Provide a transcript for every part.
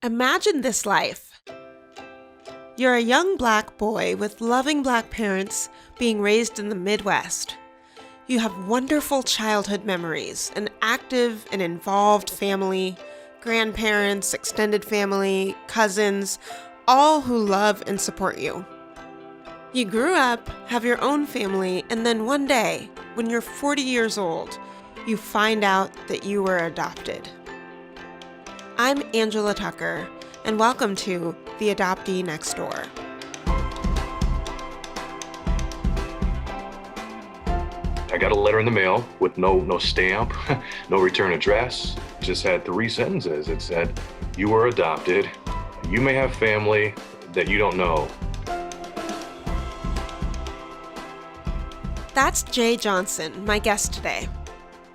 Imagine this life. You're a young black boy with loving black parents being raised in the Midwest. You have wonderful childhood memories, an active and involved family, grandparents, extended family, cousins, all who love and support you. You grew up, have your own family, and then one day, when you're 40 years old, you find out that you were adopted. I'm Angela Tucker, and welcome to The Adoptee Next Door. I got a letter in the mail with no stamp, no return address. It just had 3 sentences. It said, "You were adopted. You may have family that you don't know." That's Jay Johnson, my guest today.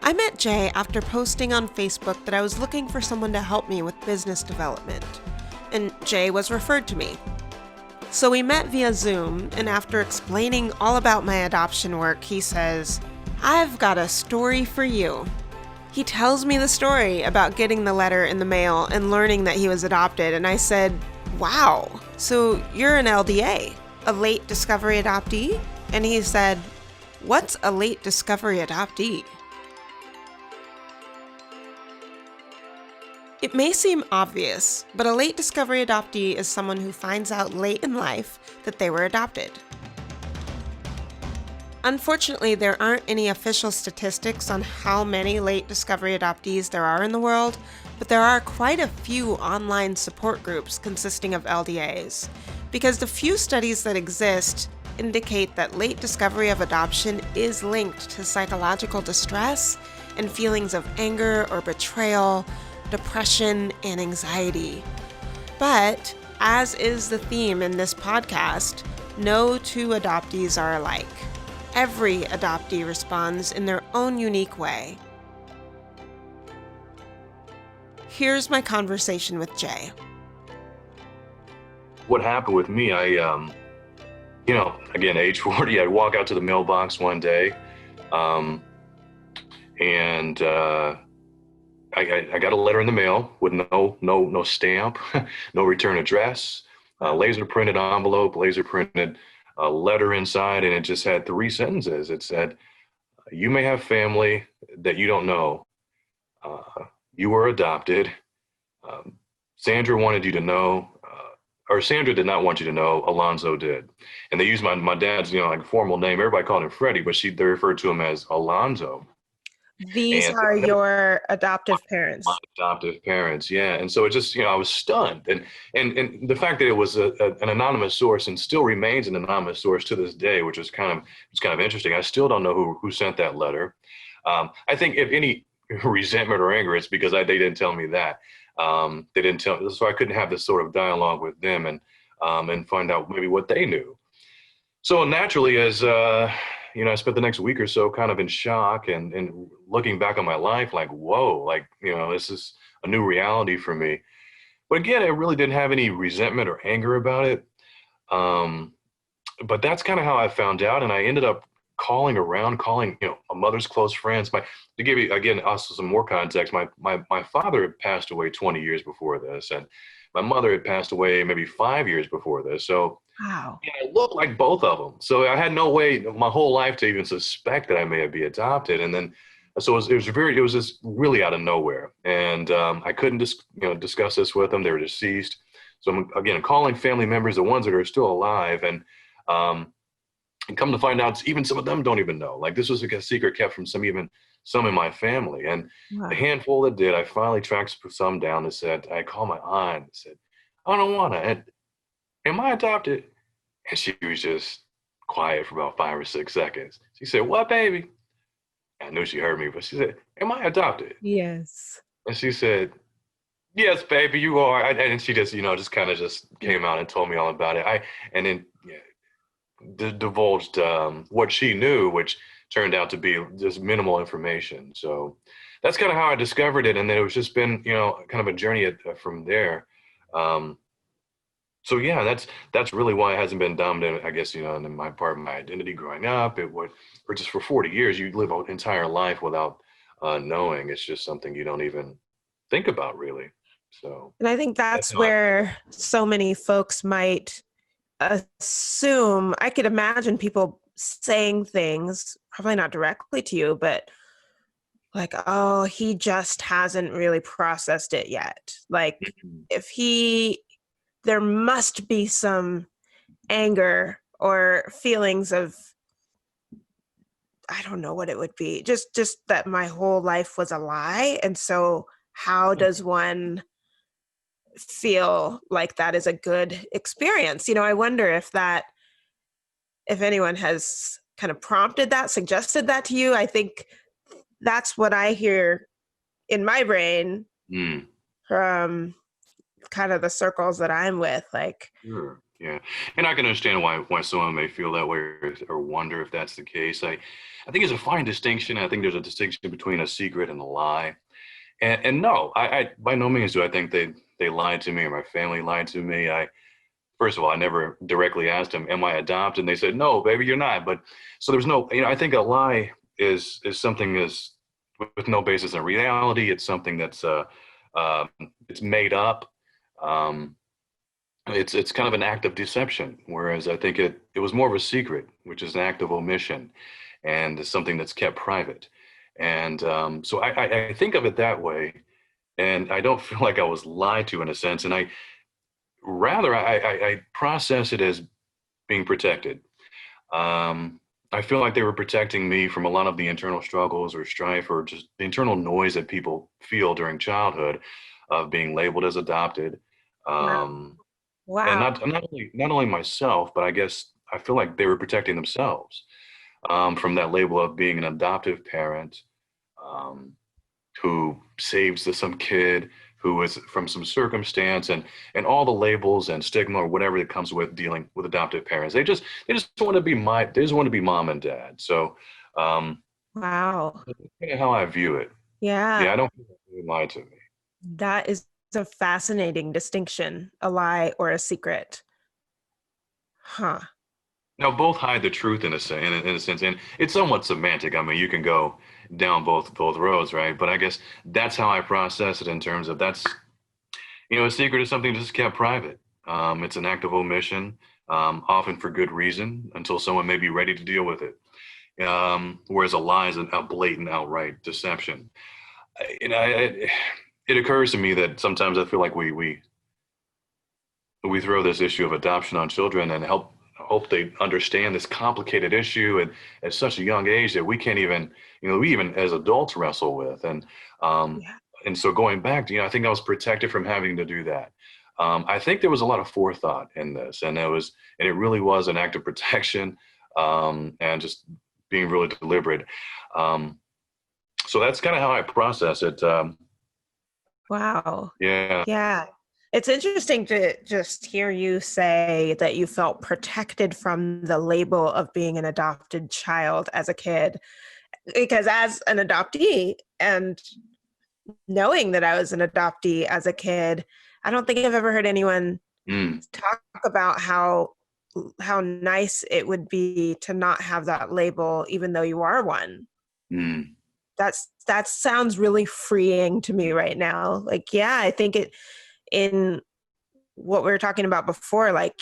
I met Jay after posting on Facebook that I was looking for someone to help me with business development, and Jay was referred to me. So we met via Zoom, and after explaining all about my adoption work, he says, "I've got a story for you." He tells me the story about getting the letter in the mail and learning that he was adopted, and I said, "Wow, so you're an LDA, a Late Discovery Adoptee?" And he said, "What's a Late Discovery Adoptee?" It may seem obvious, but a late discovery adoptee is someone who finds out late in life that they were adopted. Unfortunately, there aren't any official statistics on how many late discovery adoptees there are in the world, but there are quite a few online support groups consisting of LDAs, because the few studies that exist indicate that late discovery of adoption is linked to psychological distress and feelings of anger or betrayal, depression, and anxiety. But, as is the theme in this podcast, no two adoptees are alike. Every adoptee responds in their own unique way. Here's my conversation with Jay. What happened with me, again, age 40, I'd walk out to the mailbox one day, and I got a letter in the mail with no stamp, no return address, laser printed envelope, laser printed letter inside, and it just had 3 sentences. It said, "You may have family that you don't know. You were adopted. Sandra wanted you to know, or Sandra did not want you to know. Alonzo did." And they used my dad's formal name. Everybody called him Freddie, but they referred to him as Alonzo. These And so are your adoptive my parents. adoptive parents, yeah. And so it just, I was stunned. And the fact that it was an anonymous source and still remains an anonymous source to this day, which is kind of interesting. I still don't know who sent that letter. I think if any resentment or anger, it's because they didn't tell me that. They didn't tell, so I couldn't have this sort of dialogue with them and find out maybe what they knew. So naturally, as I spent the next week or so kind of in shock and looking back on my life like, whoa, this is a new reality for me. But again, I really didn't have any resentment or anger about it. But that's kind of how I found out. And I ended up calling, a mother's close friends. To give you, again, also some more context, my father had passed away 20 years before this. And my mother had passed away maybe 5 years before this. So Wow. I looked like both of them. So I had no way my whole life to even suspect that I may have been adopted. And then, so it was just really out of nowhere. And I couldn't discuss this with them. They were deceased. So I'm, again, calling family members, the ones that are still alive. And come to find out, even some of them don't even know. Like, this was a secret kept from some in my family. And Wow. the handful that did, I finally tracked some down and said, I called my aunt and said, "I don't want to. Am I adopted?" And she was just quiet for about 5 or 6 seconds. She said, "What, baby?" I knew she heard me, but she said, "Am I adopted?" Yes. And she said, "Yes, baby, you are." And she just, just kind of just came out and told me all about it. And then divulged what she knew, which turned out to be just minimal information. So that's kind of how I discovered it. And then it was just been, kind of a journey from there. Um, So yeah, that's really why it hasn't been dominant, I guess, in my part of my identity growing up. It would, or just for 40 years, you live an entire life without knowing. It's just something you don't even think about, really. So And I think that's that's how I feel. where so many folks might assume. I could imagine people saying things, probably not directly to you, but like, oh, he just hasn't really processed it yet. Like, Mhm. if he, there must be some anger or feelings of, I don't know what it would be, just that my whole life was a lie. And so how does one feel like that is a good experience? I wonder if anyone has kind of prompted that, suggested that to you. I think that's what I hear in my brain Mm. from kind of the circles that I'm with. Like, Sure. Yeah. And I can understand why someone may feel that way or wonder if that's the case. I think it's a fine distinction. I think there's a distinction between a secret and a lie. And no, I by no means do I think they lied to me or my family lied to me. First of all, I never directly asked them, "Am I adopted?" And they said, "No, baby, you're not." But so there's no, I think a lie is something is with no basis in reality. It's something that's uh, it's made up. Um, it's kind of an act of deception, whereas I think it was more of a secret, which is an act of omission, and is something that's kept private. And so I think of it that way, and I don't feel like I was lied to in a sense, and I rather I process it as being protected. Um, I feel like they were protecting me from a lot of the internal struggles or strife or just the internal noise that people feel during childhood of being labeled as adopted. wow. Um, and Wow. not only myself, but I guess I feel like they were protecting themselves from that label of being an adoptive parent um, who saves some kid who is from some circumstance and all the labels and stigma or whatever that comes with dealing with adoptive parents. They just want to be they just want to be mom and dad. So Wow. that's kind of how I view it. Yeah. Yeah, I don't think they lied to me. That is a fascinating distinction, a lie or a secret. Huh. Now, both hide the truth in a sense, and it's somewhat semantic. I mean, you can go down both roads, right? But I guess that's how I process it in terms of that's a secret is something just kept private. It's an act of omission, often for good reason, until someone may be ready to deal with it. Whereas a lie is a blatant, outright deception. It occurs to me that sometimes I feel like we throw this issue of adoption on children and hope they understand this complicated issue at such a young age that we can't even we even as adults wrestle with um Yeah. and so going back to I think I was protected from having to do that. I think there was a lot of forethought in this, and it really was an act of protection, and just being really deliberate. um so that's kind of how I process it. Wow. Yeah. Yeah. It's interesting to just hear you say that you felt protected from the label of being an adopted child as a kid. Because as an adoptee and knowing that I was an adoptee as a kid, I don't think I've ever heard anyone Mm, talk about how nice it would be to not have that label even though you are one. mm, That sounds really freeing to me right now. Like, yeah, I think it in what we were talking about before, like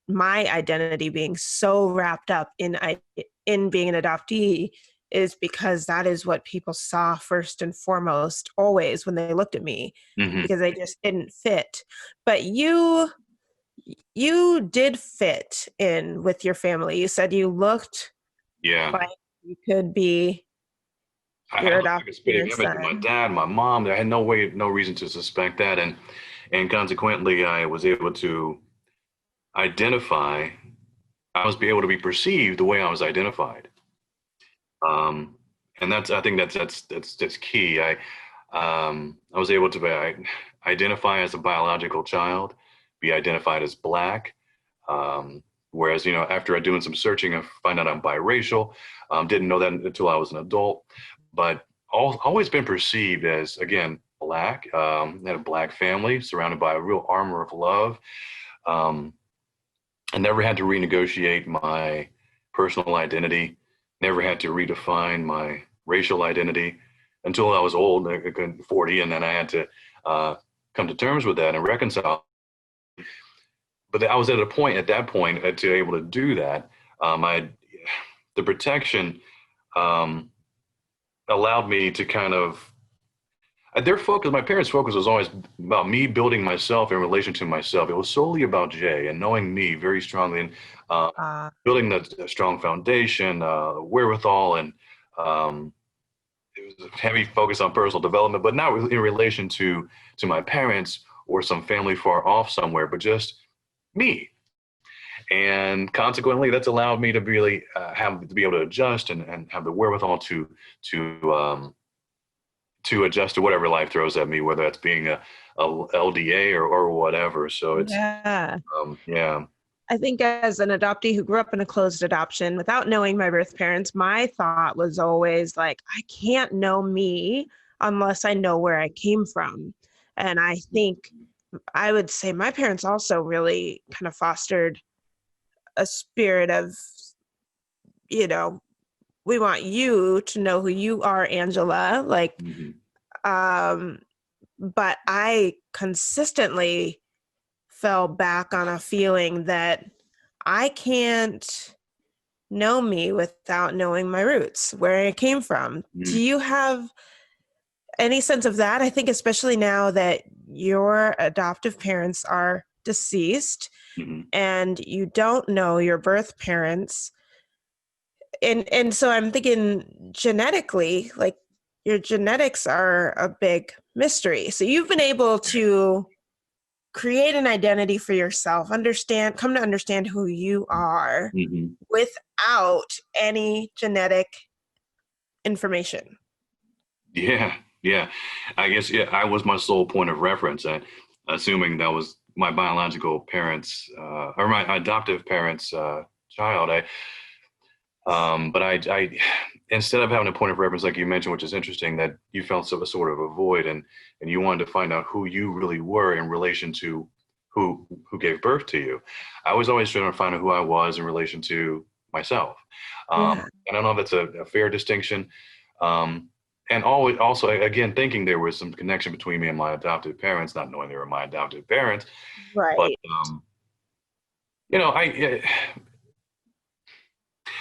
my identity being so wrapped up in being an adoptee is because that is what people saw first and foremost always when they looked at me, hmm. because I just didn't fit. But you did fit in with your family. You said you looked Yeah. like you could be I your looked like a adopted spitting parents' image of my son. dad, my mom. I had no reason to suspect that, and consequently, I was able to identify. I was be able to be perceived the way I was identified, um, and I think that's key. I was able to identify as a biological child, be identified as black. Um, Whereas, after doing some searching, I find out I'm biracial. Didn't know that until I was an adult, but always been perceived as, again, black. Had a black family surrounded by a real armor of love. Um, I never had to renegotiate my personal identity. Never had to redefine my racial identity until I was old, 40, and then I had to. come to terms with that and reconcile. But I was at a point at that point to be able to do that. The protection um, allowed me to kind of their focus, my parents' focus was always about me building myself in relation to myself. It was solely about Jay and knowing me very strongly and uh, Uh, building a strong foundation, wherewithal, and um, it was a heavy focus on personal development, but not in relation to my parents or some family far off somewhere, but just me. And consequently, that's allowed me to really have to be able to adjust and have the wherewithal to to adjust to whatever life throws at me, whether that's being a LDA or whatever. So it's yeah. yeah. I think as an adoptee who grew up in a closed adoption without knowing my birth parents, my thought was always like, I can't know me unless I know where I came from. And I think I would say my parents also really kind of fostered a spirit of, you know, we want you to know who you are, Angela. Like, Mhm. um, but I consistently fell back on a feeling that I can't know me without knowing my roots, where I came from. Do Mhm. you have any sense of that? I think especially now that your adoptive parents are deceased Mhm. and you don't know your birth parents. And so I'm thinking genetically, like your genetics are a big mystery. So you've been able to create an identity for yourself, come to understand who you are Mhm. without any genetic information. Yeah, yeah. I guess yeah. I was my sole point of reference, assuming that was my biological parents or my adoptive parents' child. But I, instead of having a point of reference like you mentioned, which is interesting, that you felt sort of a void, and you wanted to find out who you really were in relation to who gave birth to you. I was always trying to find out who I was in relation to myself. Yeah. And I don't know if that's a fair distinction. Um, and always also again thinking there was some connection between me and my adopted parents, not knowing they were my adopted parents, but Right. you know,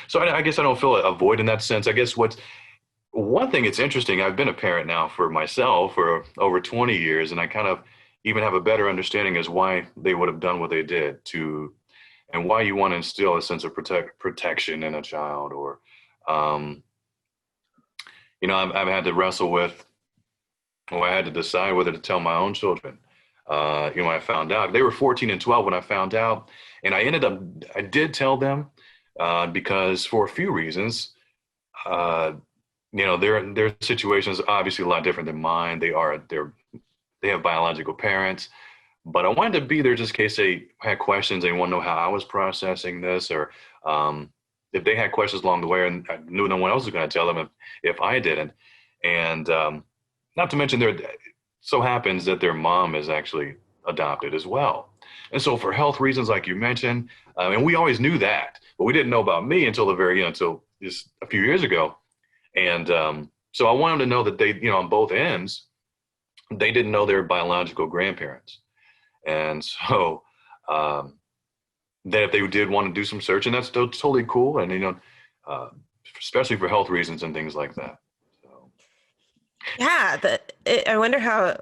so I guess I don't feel a void in that sense. I guess what's one thing it's interesting, I've been a parent now for myself for over 20 years, and I kind of even have a better understanding as why they would have done what they did to, and why you want to instill a sense of protection in a child, or, um, I've had to wrestle with, or I had to decide whether to tell my own children. When I found out, they were 14 and 12 when I found out, and I did tell them because for a few reasons. Uh, their situation is obviously a lot different than mine. They have biological parents, but I wanted to be there just in case they had questions. They want to know how I was processing this, or if they had questions along the way, and I knew no one else was going to tell them if I didn't. And not to mention, there so happens that their mom is actually adopted as well. And so, for health reasons, like you mentioned, and we always knew that, but we didn't know about me until until just a few years ago. And so I wanted to know that they, on both ends, they didn't know their biological grandparents. And so um, that if they did want to do some searching, that's totally cool. And, uh, especially for health reasons and things like that. So, Yeah. I wonder how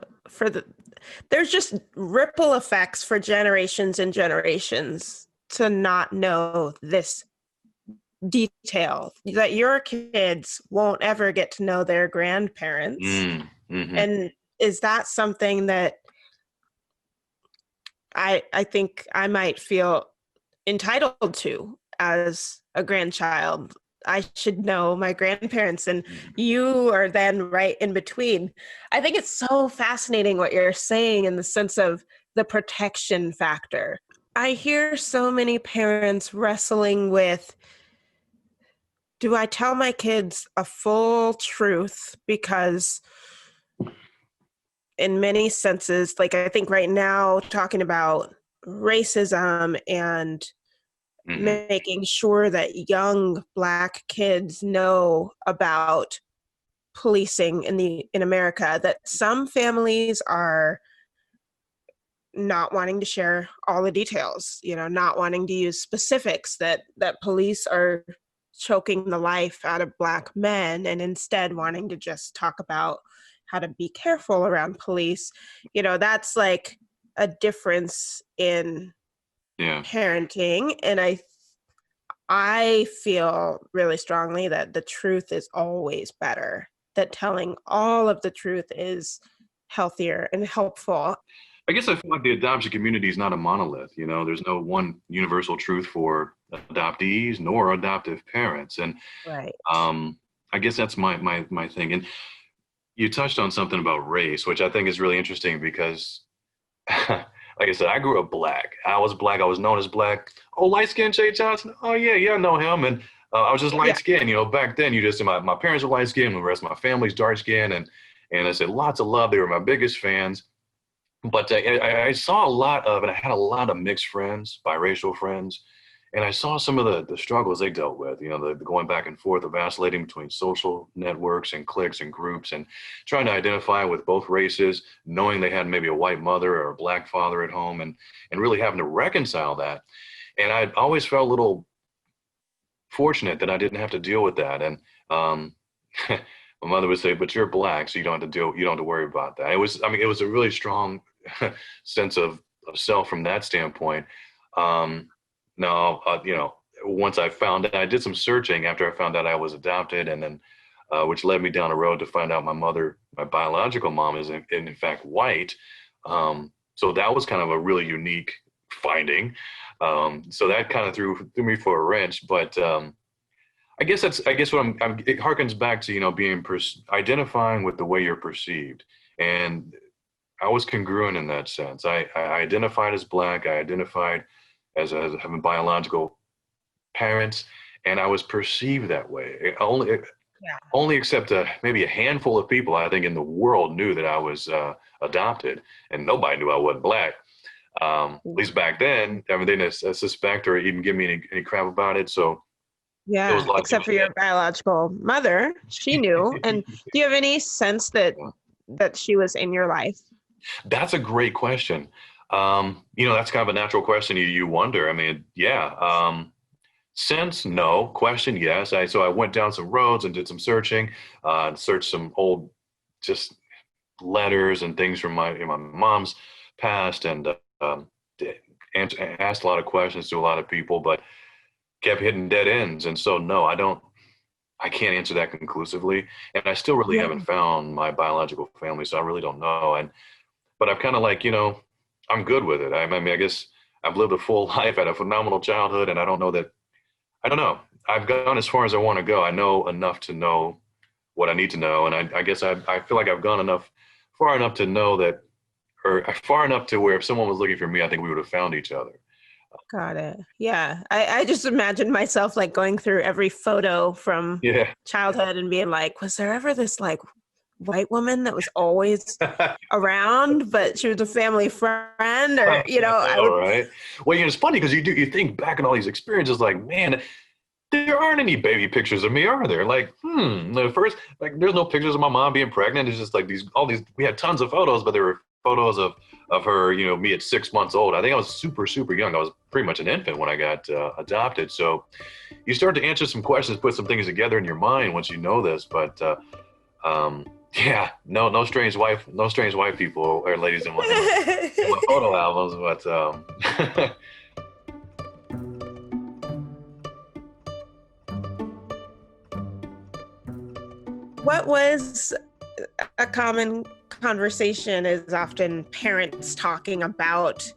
there's just ripple effects for generations and generations to not know this detail that your kids won't ever get to know their grandparents. mm-hmm. And is that something that I think I might feel entitled to as a grandchild? I should know my grandparents, and you are then right in between. I think it's so fascinating what you're saying in the sense of the protection factor. I hear so many parents wrestling with, do I tell my kids a full truth? Because in many senses, like I think right now, talking about racism and Mm-hmm. making sure that young Black kids know about policing in America, that some families are not wanting to share all the details, not wanting to use specifics that police are choking the life out of Black men, and instead wanting to just talk about how to be careful around police. That's like a difference in Yeah. parenting. And I feel really strongly that the truth is always better, that telling all of the truth is healthier and helpful. I guess I feel like the adoption community is not a monolith. There's no one universal truth for adoptees nor adoptive parents. And Right. I guess that's my thing. And you touched on something about race, which I think is really interesting because, like I said, I grew up Black. I was Black. I was known as Black. Oh, light skinned Jay Johnson. Oh, yeah, I know him. And I was just light skinned. Back then, my parents were light skinned, the rest of my family's dark skinned. And I said, lots of love. They were my biggest fans. But I saw a lot of, and I had a lot of mixed friends, biracial friends, and I saw some of the struggles they dealt with, the going back and forth of vacillating between social networks and cliques and groups and trying to identify with both races, knowing they had maybe a white mother or a Black father at home and really having to reconcile that. And I always felt a little fortunate that I didn't have to deal with that. And my mother would say, but you're Black, so you don't have to worry about that. It was a really strong sense of self from that standpoint. Now, once I found out, I did some searching after I found out I was adopted, and then which led me down a road to find out my biological mom is in fact white. So that was kind of a really unique finding. So that kind of threw me for a wrench, but I guess what it harkens back to, being identifying with the way you're perceived. And I was congruent in that sense. I identified as Black. I identified as having biological parents, and I was perceived that way. Only except maybe a handful of people, I think, in the world knew that I was adopted, and nobody knew I wasn't Black. At least back then, they didn't suspect or even give me any crap about it. So it was like, except for your biological mother, she knew. And do you have any sense that she was in your life? That's a great question. That's kind of a natural question you wonder. Sense, no. Question, yes. So I went down some roads and did some searching, searched some old just letters and things from my mom's past, and asked a lot of questions to a lot of people, but kept hitting dead ends. And so, no, I can't answer that conclusively. And I still really haven't found my biological family, so I really don't know. But I've kind of I'm good with it. I guess I've lived a full life, had a phenomenal childhood, and I don't know. I've gone as far as I want to go. I know enough to know what I need to know. And I guess I feel like I've gone far enough to know that, or far enough to where if someone was looking for me, I think we would have found each other. Got it. Yeah. I just imagine myself going through every photo from childhood and being like, was there ever this white woman that was always around, but she was a family friend, or Right. Well, it's funny because you think back on all these experiences, man, there aren't any baby pictures of me, are there? The first, there's no pictures of my mom being pregnant. It's just all these. We had tons of photos, but there were photos of her, me at 6 months old. I think I was super, super young. I was pretty much an infant when I got adopted. So you start to answer some questions, put some things together in your mind once you know this. But no strange white people or ladies in my photo albums. But what was a common conversation is often parents talking about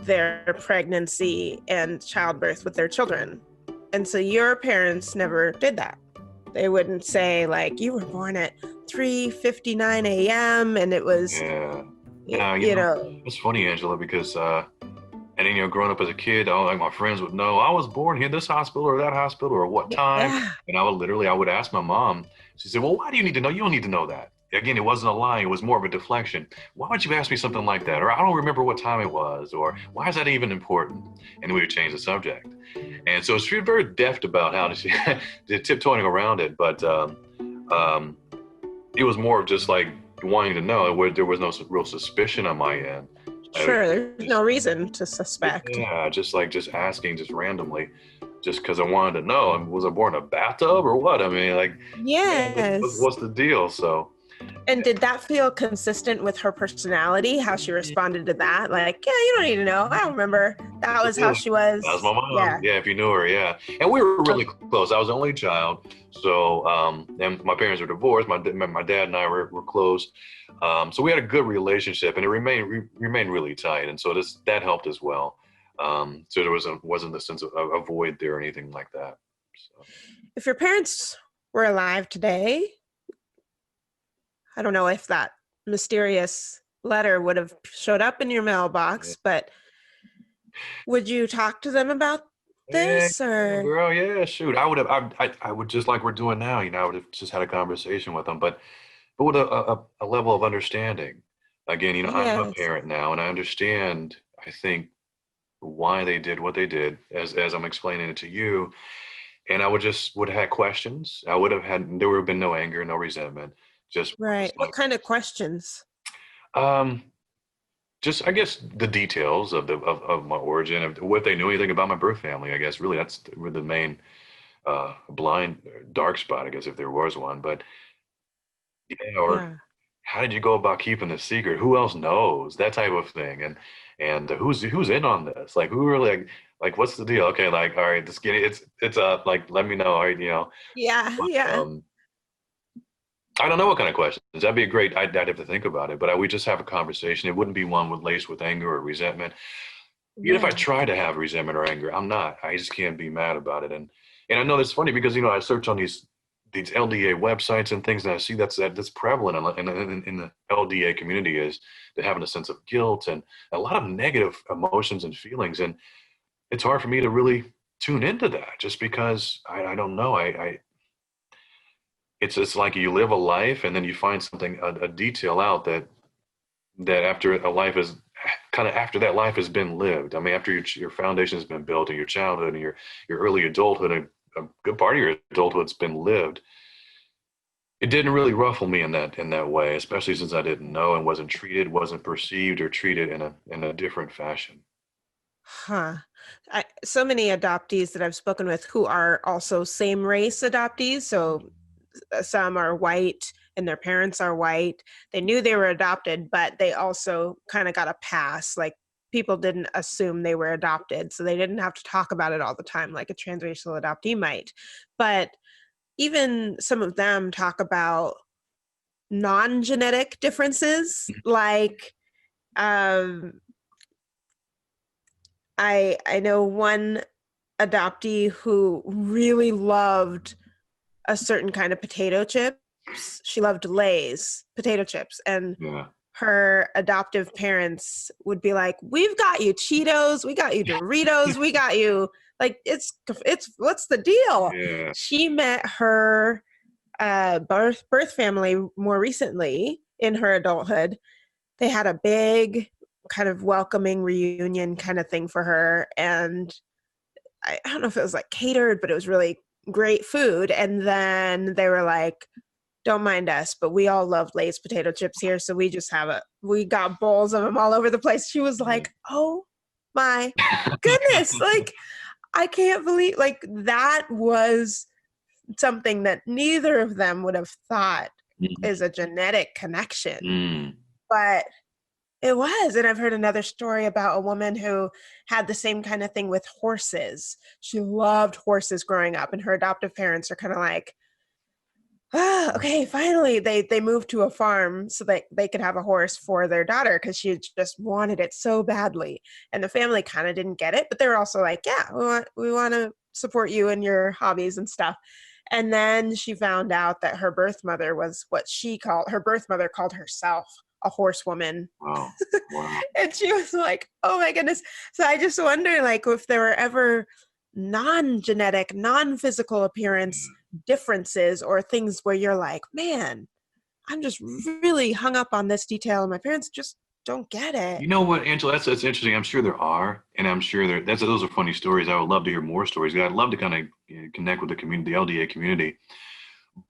their pregnancy and childbirth with their children. And so your parents never did that. They wouldn't say you were born at 3:59 a.m. and it was, It's funny, Angela, because, growing up as a kid, my friends would know I was born here in this hospital or that hospital or what time. Yeah. And I would ask my mom. She said, well, why do you need to know? You don't need to know that. Again, it wasn't a lie. It was more of a deflection. Why would you ask me something like that? Or I don't remember what time it was, or why is that even important? And we would change the subject. And so she was very deft about how to tiptoeing around it. But it was more of just wanting to know, where there was no real suspicion on my end. Sure, there's no reason to suspect. Yeah, just asking just randomly, just because I wanted to know. Was I born in a bathtub or what? I mean, like, man, Yes. what's the deal? So And did that feel consistent with her personality, how she responded to that? Like, yeah, you don't need to know. I don't remember. That was how she that's was. my mom. Yeah. Yeah, if you knew her, yeah. And we were really Okay. close. I was the only child, so and my parents were divorced. My dad and I were close, so we had a good relationship, and it remained really tight. And so that helped as well. So there wasn't a sense of a void there or anything like that. So. If your parents were alive today, I don't know if that mysterious letter would have showed up in your mailbox, but would you talk to them about Yeah, this or? girl, yeah, shoot. I would just like we're doing now, I would have just had a conversation with them, but with a level of understanding. Again, I'm a Yes. parent now, and I understand, I think, why they did what they did, as I'm explaining it to you. And I would have had questions. There would have been no anger, no resentment, just Right. just What like, kind of questions? um, just I guess the details of my origin, of what they knew anything about my birth family. I guess really that's the main blind dark spot, I guess, if there was one. But yeah, or Yeah. how did you go about keeping the secret? Who else knows? That type of thing. And who's in on this? Like, who really, what's the deal? Okay, like, all right, this getting it's like, let me know. All right, Yeah. but, Yeah. I don't know what kind of questions. That'd be a great. I'd have to think about it. But we just have a conversation. It wouldn't be one with laced with anger or resentment. Even if I Right. try to have resentment or anger, I'm not. I just can't be mad about it. And I know that's funny because I search on these LDA websites and things, and I see that's prevalent in the LDA community, is that having a sense of guilt and a lot of negative emotions and feelings, and it's hard for me to really tune into that just because I don't know. It's like you live a life and then you find something, a detail out that after a life is kind of after that life has been lived. I mean, after your foundation has been built in your childhood and your early adulthood, and a good part of your adulthood's been lived. It didn't really ruffle me in that way, especially since I didn't know and wasn't perceived or treated in a different fashion. Huh. So many adoptees that I've spoken with who are also same race adoptees. So some are white and their parents are white. They knew they were adopted, but they also kind of got a pass. Like people didn't assume they were adopted. So they didn't have to talk about it all the time like a transracial adoptee might. But even some of them talk about non-genetic differences. Like um, I know one adoptee who really loved a certain kind of potato chips. She loved Lay's potato chips, and Yeah. her adoptive parents would be like, "We've got you Cheetos, we got you Doritos, we got you like it's what's the deal?" Yeah. She met her birth family more recently in her adulthood. They had a big kind of welcoming reunion kind of thing for her, and I don't know if it was like catered, but it was really great food. And then they were like, don't mind us, but we all love Lay's potato chips here. So we got bowls of them all over the place. She was Yeah. like, oh my goodness. Like, I can't believe, like, that was something that neither of them would have thought is a genetic connection. Mm. But it was. And I've heard another story about a woman who had the same kind of thing with horses. She loved horses growing up, and her adoptive parents are kind of like, ah, okay, finally they moved to a farm so that they could have a horse for their daughter because she just wanted it so badly. And the family kind of didn't get it, but they were also like, yeah, we want to support you and your hobbies and stuff. And then she found out that her birth mother was what her birth mother called herself a horsewoman. Wow. Wow. And she was like, oh my goodness. So I just wonder, like, if there were ever non-genetic, non-physical appearance differences or things where you're like, man, I'm just really hung up on this detail and my parents just don't get it. You know what, Angela? That's interesting. I'm sure there are, and I'm sure those are funny stories. I would love to hear more stories. I'd love to kind of connect with the community, the LDA community.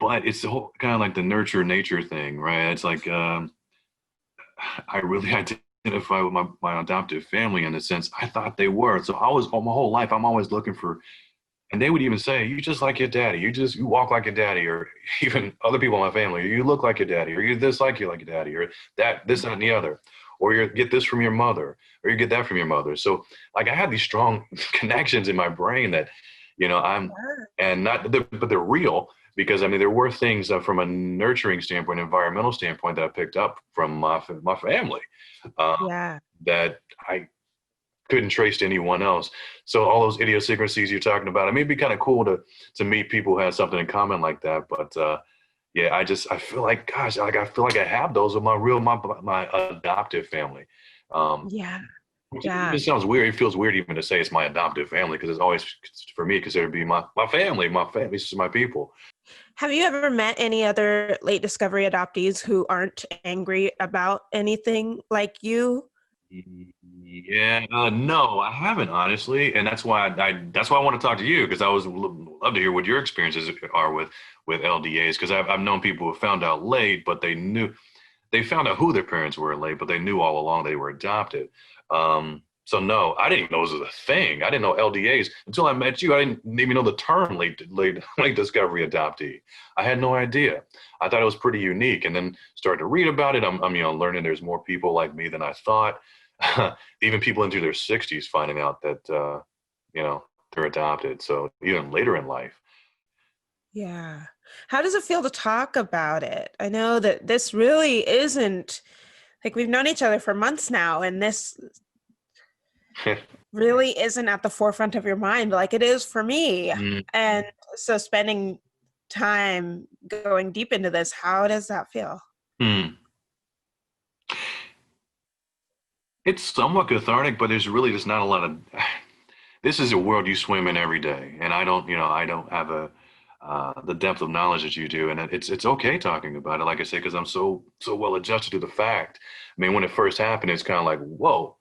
But it's the whole kind of like the nurture nature thing, right? It's like I really identify with my adoptive family in the sense I thought they were. So I was, my whole life, I'm always looking for, and they would even say, you just like your daddy. You walk like your daddy, or even other people in my family, you look like your daddy, or you this like you like your daddy, or that, this, that, and the other, or you get this from your mother, or you get that from your mother. So like I had these strong connections in my brain that, I'm, and not, but they're real because I mean, there were things from a nurturing standpoint, environmental standpoint that I picked up from my family Yeah. that I couldn't trace to anyone else. So all those idiosyncrasies you're talking about, I mean, it'd be kind of cool to meet people who have something in common like that. But yeah, I feel like, gosh, like I feel like I have those with my adoptive family. Um, Yeah. which Yeah. even sounds weird. It feels weird even to say it's my adoptive family because it's always for me considered to be my family. My family, this is my people. Have you ever met any other late discovery adoptees who aren't angry about anything like you? Yeah, no, I haven't honestly, and that's why that's why I want to talk to you because I was love to hear what your experiences are with LDAs because I've known people who found out late, but they found out who their parents were late, but they knew all along they were adopted. So no, I didn't even know it was a thing. I didn't know LDAs until I met you. I didn't even know the term late discovery adoptee. I had no idea. I thought it was pretty unique, and then started to read about it. I'm learning there's more people like me than I thought. Even people into their 60s finding out that they're adopted. So even later in life. Yeah. How does it feel to talk about it? I know that this really isn't like we've known each other for months now, and this really isn't at the forefront of your mind like it is for me. Mm, And so spending time going deep into this, how does that feel? mm. It's somewhat cathartic, but there's really just not a lot of. This is a world you swim in every day, and I don't have the depth of knowledge that you do, and it's okay talking about it. Like I say, because I'm so well adjusted to the fact. I mean, when it first happened, it's kind of like whoa,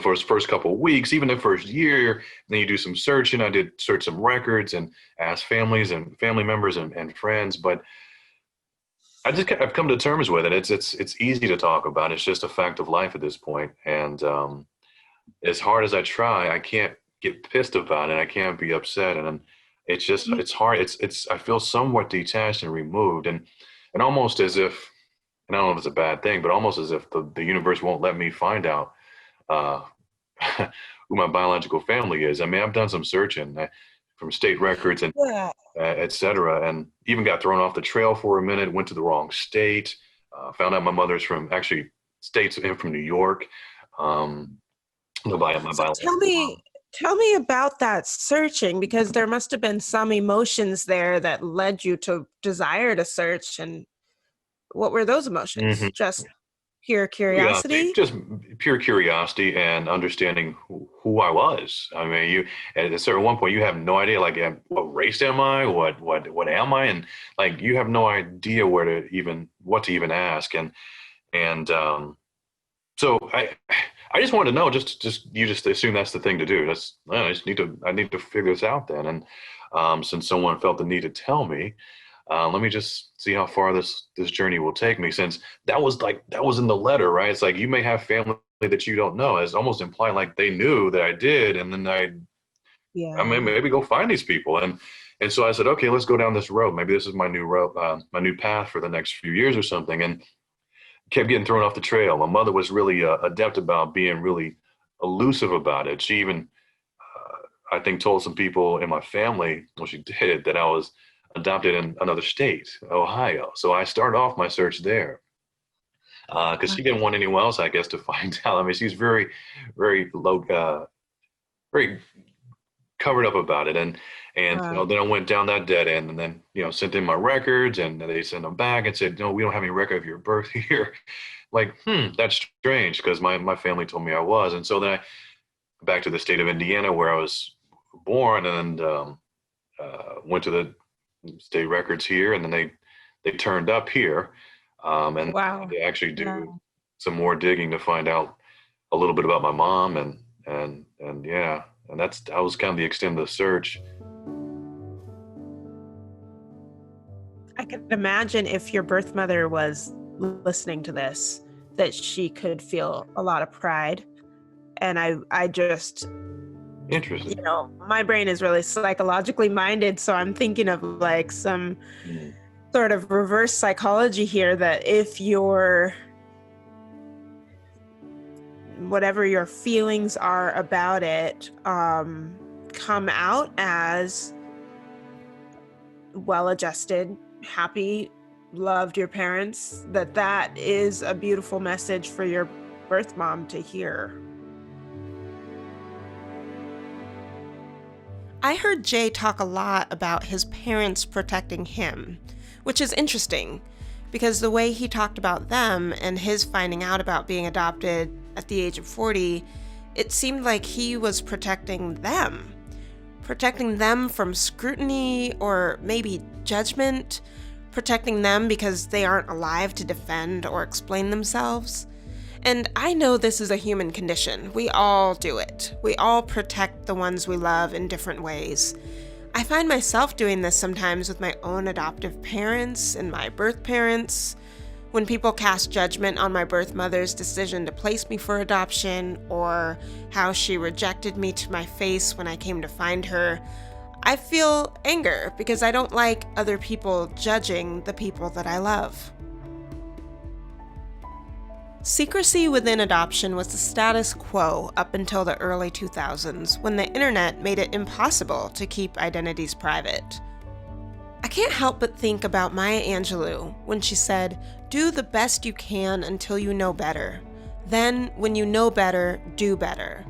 for the first couple of weeks, even the first year. Then you do some searching. I did search some records and ask families and family members and friends, but I've come to terms with it. It's easy to talk about. It's just a fact of life at this point, and as hard as I try, I can't get pissed about it. I can't be upset, and it's just it's hard. It's I feel somewhat detached and removed, and almost as if, and I don't know if it's a bad thing, but almost as if the universe won't let me find out uh, who my biological family is. I mean, I've done some searching from state records and Yeah. et cetera, and even got thrown off the trail for a minute. Went to the wrong state. Found out my mother's from actually states and from New York. Um, my So tell biological me mom. tell me about that searching because there must have been some emotions there that led you to desire to search, and what were those emotions? Just pure Curiosity, curiosity? just pure curiosity and understanding who I was. I mean, you at a certain one point you have no idea, like, what race am I? What am I? And like you have no idea what to even ask. And so I just wanted to know. Just you just assume that's the thing to do. I need to figure this out then. And since someone felt the need to tell me, let me just see how far this journey will take me. Since that was in the letter, right? It's like you may have family that you don't know. It's almost implied like they knew that I did, and then I mean, Yeah. maybe go find these people. And so I said, okay, let's go down this road. Maybe this is my new road, my new path for the next few years or something. And kept getting thrown off the trail. My mother was really adept about being really elusive about it. She even I think told some people in my family, well, she did, that I was adopted in another state, Ohio. So I started off my search there because she didn't want anyone else, I guess, to find out. I mean, she's very, very low, very covered up about it. And Wow. then I went down that dead end, and then sent in my records, and they sent them back and said, no, we don't have any record of your birth here. Like, that's strange because my family told me I was. And so then I back to the state of Indiana where I was born, and went to the state records here, and then they turned up here, and Wow. they actually do Wow. some more digging to find out a little bit about my mom, and yeah, and that was kind of the extent of the search. I can imagine if your birth mother was listening to this, that she could feel a lot of pride. And I just, Interesting. my brain is really psychologically minded. So I'm thinking of like some Mm. sort of reverse psychology here, that if whatever your feelings are about it, come out as well-adjusted, happy, loved your parents, that is a beautiful message for your birth mom to hear. I heard Jay talk a lot about his parents protecting him, which is interesting because the way he talked about them and his finding out about being adopted at the age of 40, it seemed like he was protecting them from scrutiny or maybe judgment, protecting them because they aren't alive to defend or explain themselves. And I know this is a human condition. We all do it. We all protect the ones we love in different ways. I find myself doing this sometimes with my own adoptive parents and my birth parents. When people cast judgment on my birth mother's decision to place me for adoption, or how she rejected me to my face when I came to find her, I feel anger because I don't like other people judging the people that I love. Secrecy within adoption was the status quo up until the early 2000s, when the internet made it impossible to keep identities private. I can't help but think about Maya Angelou when she said, "Do the best you can until you know better. Then, when you know better, do better."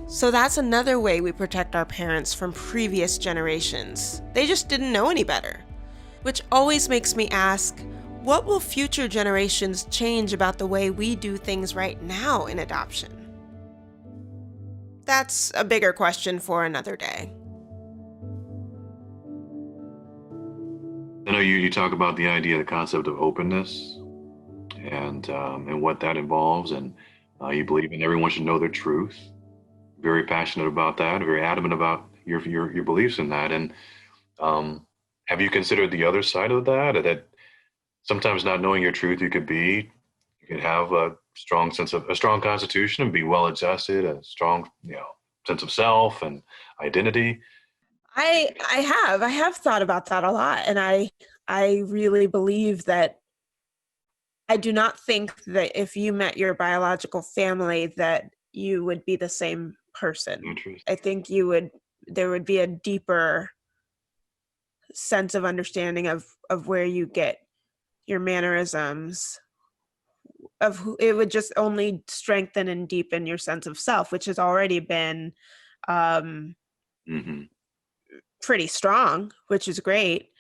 So that's another way we protect our parents from previous generations. They just didn't know any better. Which always makes me ask, what will future generations change about the way we do things right now in adoption? That's a bigger question for another day. I know you talk about the idea, the concept of openness, and what that involves, and you believe in everyone should know their truth. Very passionate about that. Very adamant about your beliefs in that. And have you considered the other side of that? That sometimes not knowing your truth, you could have a strong constitution and be well adjusted, a strong sense of self and identity. I have thought about that a lot, and I really believe that I do not think that if you met your biological family that you would be the same person. Interesting. I think there would be a deeper sense of understanding of where you get your mannerisms, of who it would just only strengthen and deepen your sense of self, which has already been Mm-hmm. pretty strong, which is great.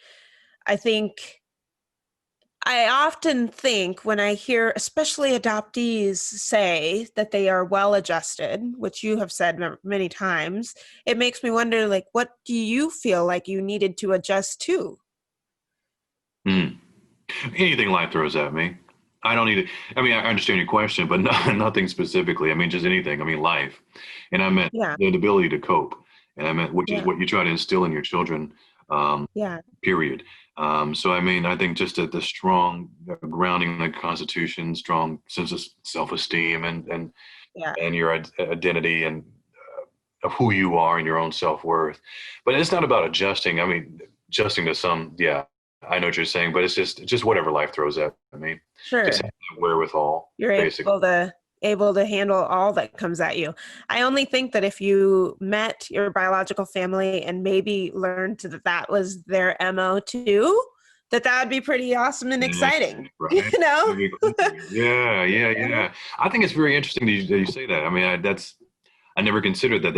I often think when I hear especially adoptees say that they are well adjusted, which you have said many times, it makes me wonder, like, what do you feel like you needed to adjust to? Mm. Anything life throws at me. I don't need it. I mean, I understand your question, but nothing specifically. I mean, just anything. I mean, life. And I meant Yeah, the ability to cope. And I meant, which is yeah, what you try to instill in your children, yeah, period. So, I mean, I think just the strong grounding, the constitution, strong sense of self-esteem yeah. and your identity and of who you are and your own self-worth. But it's not about adjusting. I mean, adjusting to some, yeah, I know what you're saying, but it's just whatever life throws at me. Just Sure. have that wherewithal, You're basically. able to handle all that comes at you. I only think that if you met your biological family and maybe learned that was their MO too, that would be pretty awesome and Yeah, exciting. You right. know? That'd be cool. Yeah, yeah, yeah. I think it's very interesting that you say that. I mean, I never considered that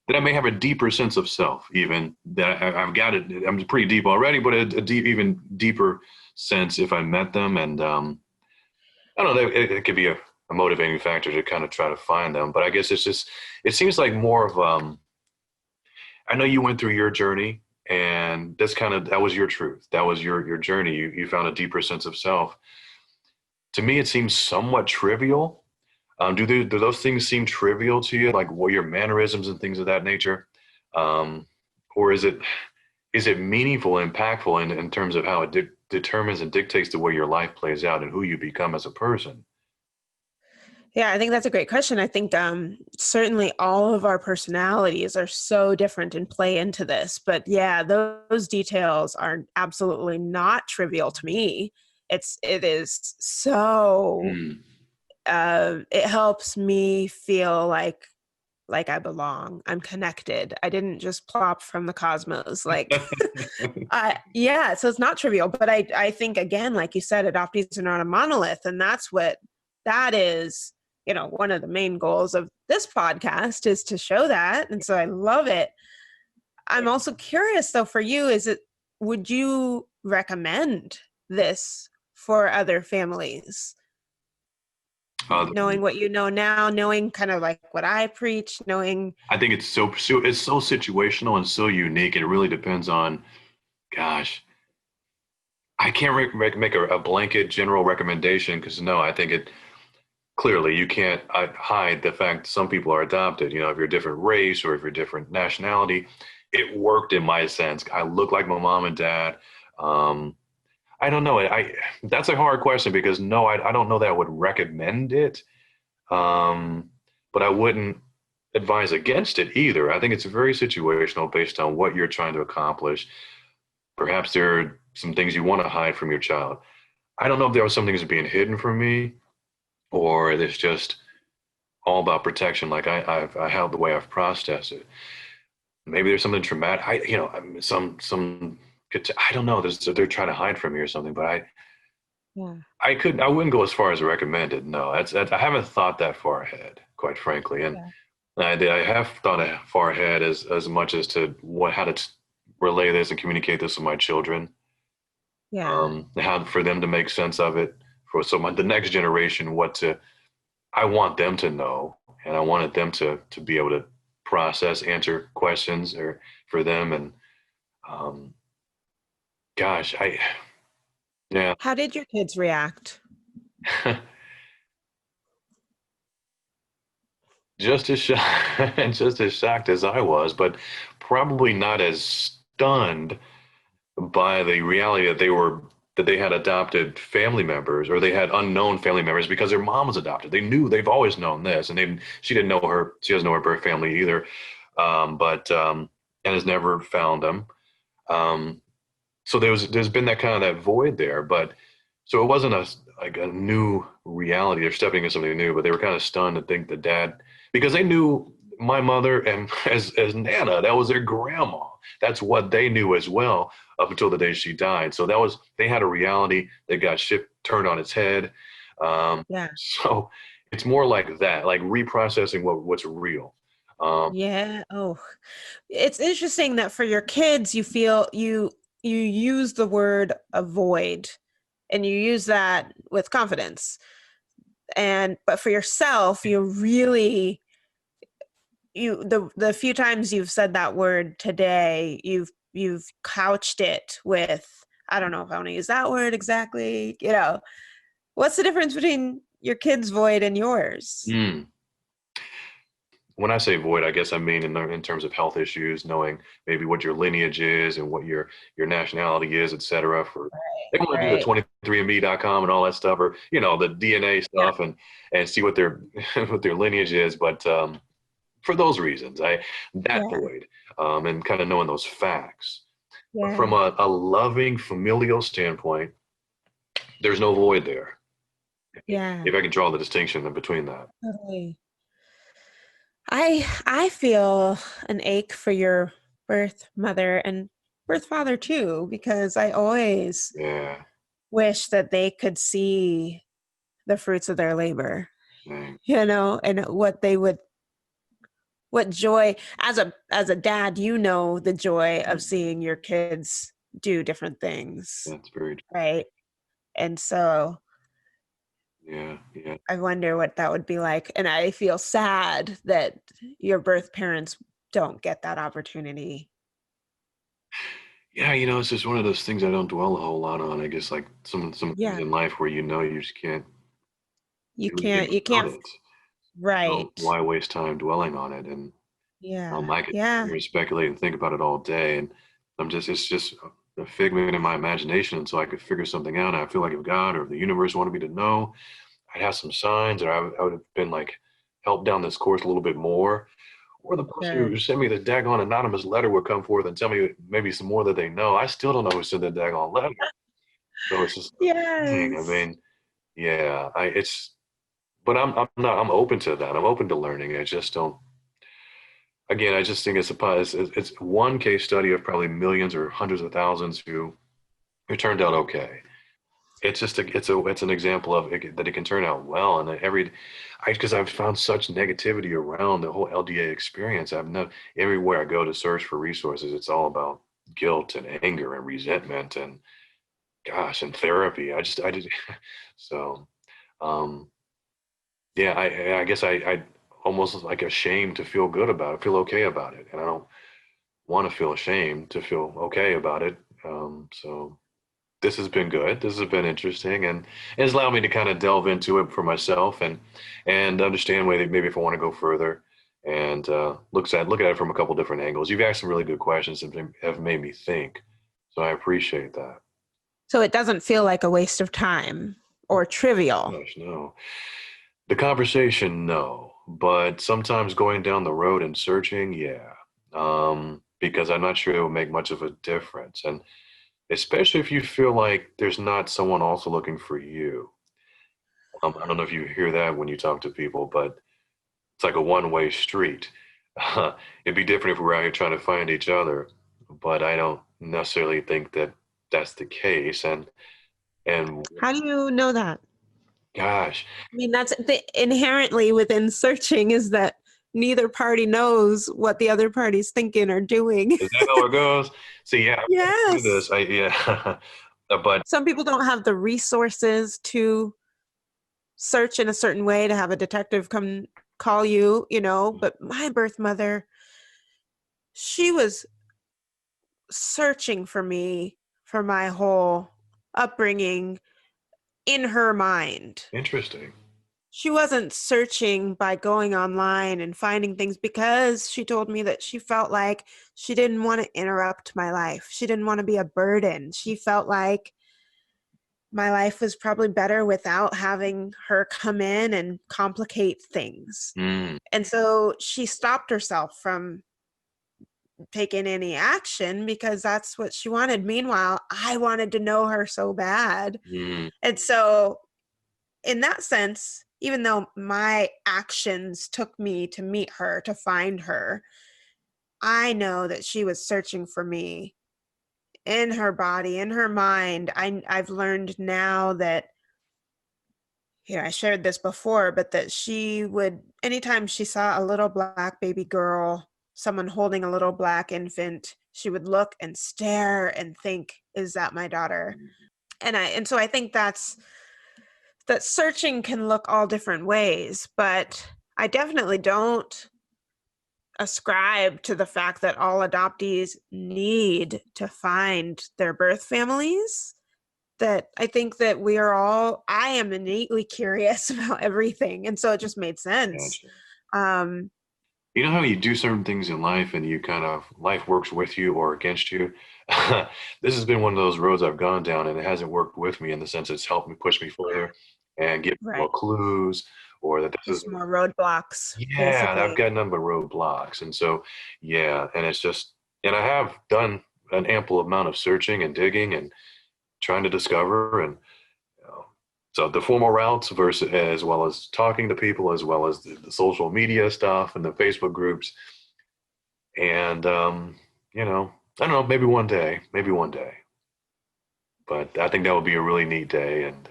that I may have a deeper sense of self, even that I've got it. I'm pretty deep already, but a deep, even deeper sense if I met them. And I don't know, it could be a motivating factor to kind of try to find them. But I guess it seems like more of, I know you went through your journey and that was your truth. That was your journey. You found a deeper sense of self. To me, it seems somewhat trivial. Do those things seem trivial to you, like what your mannerisms and things of that nature? Or is it meaningful, impactful in terms of how it determines and dictates the way your life plays out and who you become as a person? Yeah, I think that's a great question. I think certainly all of our personalities are so different and play into this. But yeah, those details are absolutely not trivial to me. It is so Mm. it helps me feel like I belong. I'm connected. I didn't just plop from the cosmos. Like yeah, so it's not trivial. But I think again, like you said, adoptees are not a monolith, and that is, one of the main goals of this podcast is to show that. And so I love it. I'm also curious though, for you, would you recommend this for other families? Uh, Knowing what you know now, knowing kind of like what I preach, knowing, I think it's so situational and so unique. It really depends on, gosh, I can't make a blanket general recommendation because no, I think it clearly you can't hide the fact some people are adopted. If you're a different race or if you're a different nationality, it worked in my sense. I look like my mom and dad. Um, I don't know. That's a hard question because no, I don't know that I would recommend it. Um, but I wouldn't advise against it either. I think it's very situational based on what you're trying to accomplish. Perhaps there are some things you want to hide from your child. I don't know if there are some things being hidden from me or it's just all about protection. Like I have the way I've processed it. Maybe there's something traumatic. Some I don't know. They're trying to hide from me or something. But yeah, I wouldn't go as far as recommended. No, I haven't thought that far ahead, quite frankly. And yeah, I have thought far ahead as much as to how to relay this and communicate this with my children. yeah, How for them to make sense of it for the next generation, I want them to know, and I wanted them to be able to process, answer questions or for them. And um, gosh, yeah, how did your kids react? just as shocked, just as shocked as I was, but probably not as stunned by the reality that they had adopted family members or they had unknown family members because their mom was adopted. They've always known this, and she didn't know her. She doesn't know her birth family either, but and has never found them. Um, so there's been that kind of that void there, but so it wasn't like a new reality. They're stepping into something new, but they were kind of stunned to think that dad, because they knew my mother and as Nana, that was their grandma. That's what they knew as well up until the day she died. So they had a reality that got turned on its head. Yeah. So it's more like that, like reprocessing what's real. Um, Yeah. Oh, it's interesting that for your kids, you feel you use the word avoid, and you use that with confidence. But for yourself, you really the few times you've said that word today, you've couched it with, I don't know if I want to use that word exactly. What's the difference between your kids' void and yours? mm. When I say void, I guess I mean in terms of health issues, knowing maybe what your lineage is and what your nationality is, et cetera. They want to do the Right. 23andme.com and all that stuff, or the DNA Yeah. stuff, and see what their what their lineage is. But for those reasons, that Yeah. void and kind of knowing those facts. But from Yeah. a loving familial standpoint, there's no void there. Yeah. If I can draw the distinction in between that. Totally. I feel an ache for your birth mother and birth father too, because I always Yeah. wish that they could see the fruits of their labor, Same. and what joy, as a dad, the joy of Mm. seeing your kids do different things, That's very true. right? And so Yeah. Yeah. I wonder what that would be like. And I feel sad that your birth parents don't get that opportunity. Yeah, it's just one of those things I don't dwell a whole lot on. I guess like some things Yeah. in life where you just can't You do anything can't, you about can't, it. So right. why waste time dwelling on it? And Yeah. I could sit Yeah. here and speculate and think about it all day. And it's just a figment in my imagination until I could figure something out. And I feel like if God or the universe wanted me to know, I'd have some signs, or I would have been like helped down this course a little bit more. Or the person Sure. who sent me the daggone anonymous letter would come forth and tell me maybe some more that they know. I still don't know who sent the daggone letter. So it's just, dang, I Yes. mean, yeah, but I'm open to that. I'm open to learning. I just don't, again, I just think it's one case study of probably millions or hundreds of thousands who turned out okay. It's just it's an example of it, that it can turn out well. And because I've found such negativity around the whole LDA experience. I've no Everywhere I go to search for resources, it's all about guilt and anger and resentment and gosh, and therapy. I just so um yeah, I guess I almost like ashamed to feel good about it, feel okay about it, and I don't want to feel ashamed to feel okay about it. So this has been good. This has been interesting, and it's allowed me to kind of delve into it for myself and understand maybe if I want to go further and look at it from a couple different angles. You've asked some really good questions that have made me think, so I appreciate that. So it doesn't feel like a waste of time or trivial. Gosh, no. The conversation, no. But sometimes going down the road and searching, yeah. Because I'm not sure it will make much of a difference. And especially if you feel like there's not someone also looking for you. I don't know if you hear that when you talk to people, but it's like a one-way street. It'd be different if we were out here trying to find each other, but I don't necessarily think that that's the case. And How do you know that? gosh, I mean, that's the inherently within searching is that neither party knows what the other party's thinking or doing. is that how it goes? See, yeah, I've do this. Yes. Yeah, but Some people don't have the resources to search in a certain way to have a detective come call you, but my birth mother, she was searching for me for my whole upbringing in her mind. interesting. She wasn't searching by going online and finding things because she told me that she felt like she didn't want to interrupt my life. She didn't want to be a burden. She felt like my life was probably better without having her come in and complicate things. Mm, And so she stopped herself from taking any action because that's what she wanted. Meanwhile, I wanted to know her so bad. mm, And so, in that sense, even though my actions took me to meet her, to find her, I know that she was searching for me in her body, in her mind. I've learned now that, I shared this before, but that she would, anytime she saw a little black baby girl, someone holding a little black infant, she would look and stare and think, is that my daughter? And so I think that searching can look all different ways, but I definitely don't ascribe to the fact that all adoptees need to find their birth families. That I think that I am innately curious about everything. And so it just made sense. gotcha. Um, You know how you do certain things in life and you kind of life works with you or against you? This has been one of those roads I've gone down and it hasn't worked with me in the sense it's helped me push me further and give me right. more clues or that this is, Just more roadblocks, yeah, I've basically. got none but roadblocks. And so, yeah, and it's just, and I have done an ample amount of searching and digging and trying to discover and so the formal routes versus as well as talking to people as well as the social media stuff and the Facebook groups and I don't know, maybe one day, but I think that would be a really neat day. And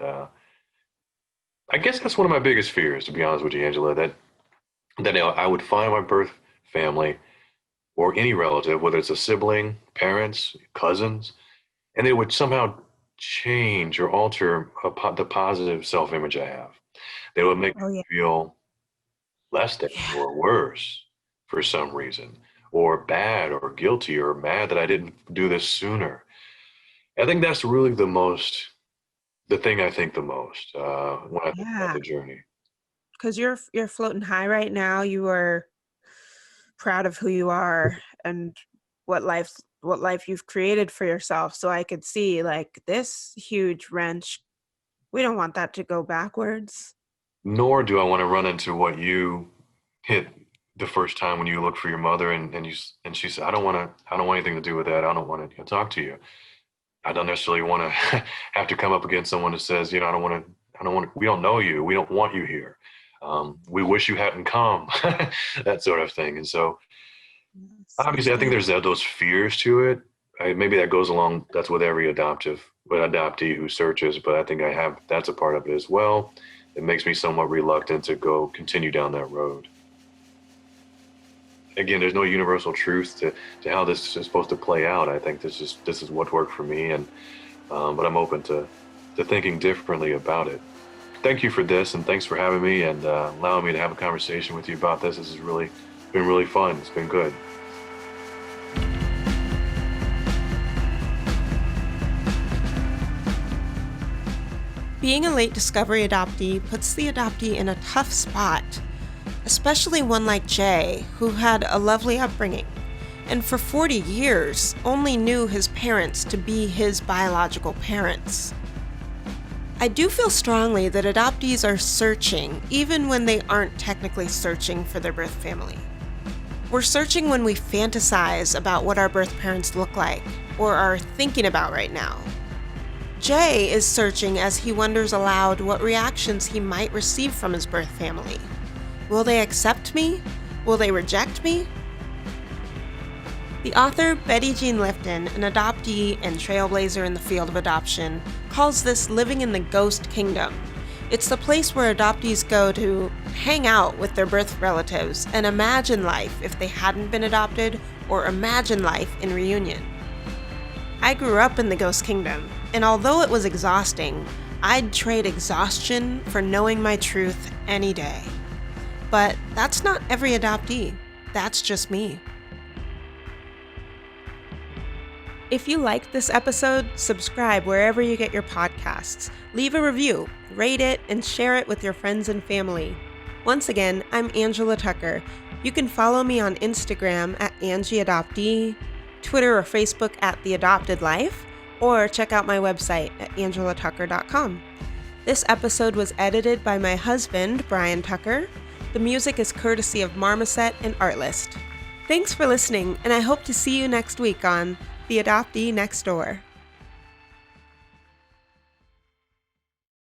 I guess that's one of my biggest fears, to be honest with you, Angela, that I would find my birth family or any relative, whether it's a sibling, parents, cousins, and they would somehow change or alter the positive self-image I have. They would make Oh, me yeah. feel less than Yeah. or worse for some reason, or bad or guilty or mad that I didn't do this sooner. I think that's really the thing I think the most when I think about Yeah. the journey. Because you're floating high right now. You are proud of who you are and what life what life you've created for yourself. So I could see like this huge wrench. We don't want that to go backwards. Nor do I want to run into what you hit the first time when you looked for your mother and she said, I don't want anything to do with that. I don't want to talk to you. I don't necessarily want to have to come up against someone who says, we don't know you. We don't want you here. We wish you hadn't come, that sort of thing. And so obviously I think there's those fears to it. Maybe that goes along. That's with every adoptee who searches, but I think that's a part of it as well. It makes me somewhat reluctant to continue down that road. Again, there's no universal truth to how this is supposed to play out. I think this is what worked for me, and but I'm open to thinking differently about it. Thank you for this, and thanks for having me and allowing me to have a conversation with you about this. This has been really fun. It's been good. Being a late discovery adoptee puts the adoptee in a tough spot, especially one like Jay, who had a lovely upbringing, and for 40 years only knew his parents to be his biological parents. I do feel strongly that adoptees are searching even when they aren't technically searching for their birth family. We're searching when we fantasize about what our birth parents look like or are thinking about right now. Jay is searching as he wonders aloud what reactions he might receive from his birth family. Will they accept me? Will they reject me? The author Betty Jean Lifton, an adoptee and trailblazer in the field of adoption, calls this living in the ghost kingdom. It's the place where adoptees go to hang out with their birth relatives and imagine life if they hadn't been adopted, or imagine life in reunion. I grew up in the ghost kingdom, and although it was exhausting, I'd trade exhaustion for knowing my truth any day. But that's not every adoptee. That's just me. If you liked this episode, subscribe wherever you get your podcasts. Leave a review, rate it, and share it with your friends and family. Once again, I'm Angela Tucker. You can follow me on Instagram at AngieAdoptee, Twitter or Facebook at The Adopted Life, or check out my website at angelatucker.com. This episode was edited by my husband, Brian Tucker. The music is courtesy of Marmoset and Artlist. Thanks for listening, and I hope to see you next week on The Adoptee Next Door.